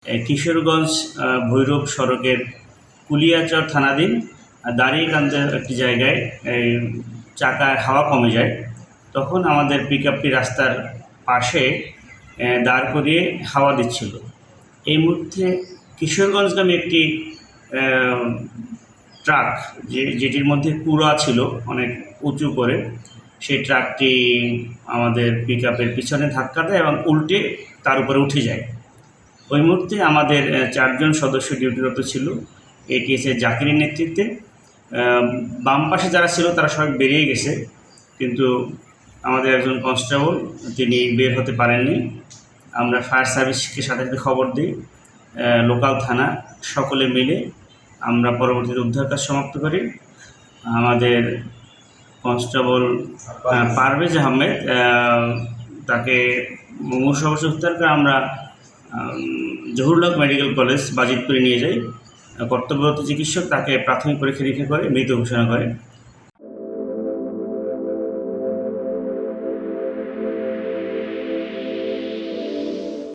কিশোরগঞ্জ ভৈরব সড়কের কুলিয়াচর থানাধীন দাঁড়িয়েকান্দের একটি জায়গায় চাকার হাওয়া কমে যায়। তখন আমাদের পিকআপটি রাস্তার পাশে দাঁড় করিয়ে হাওয়া দিচ্ছিল। এই মুহূর্তে কিশোরগঞ্জগামী একটি ট্রাক যেটির মধ্যে কুড়া ছিল অনেক উঁচু করে, সেই ট্রাকটি আমাদের পিকআপের পিছনে ধাক্কা দেয় এবং উল্টে তার উপরে উঠে যায়। ওই মুহূর্তে আমাদের 4 জন সদস্য ডিউটিরত ছিল এটিএসের জাকিরের নেতৃত্বে। বাম পাশে যারা ছিল তারা সবাই বেরিয়ে গেছে, কিন্তু আমাদের একজন কনস্টেবল তিনি বের হতে পারেননি। আমরা ফায়ার সার্ভিসকে সাথে সাথে খবর দিই, লোকাল থানা সকলে মিলে আমরা পরবর্তীতে উদ্ধার কাজ সমাপ্ত করি। আমাদের কনস্টেবল পারভেজ আহমেদ তাকে মুমূর্ষু অবস্থায় উদ্ধার করে আমরা জহুরুল হক মেডিকেল কলেজ বাজিতপুরে নিয়ে যাই। কর্তব্যরত চিকিৎসক তাকে প্রাথমিক পরীক্ষা নিরীক্ষা করে মৃত ঘোষণা করে।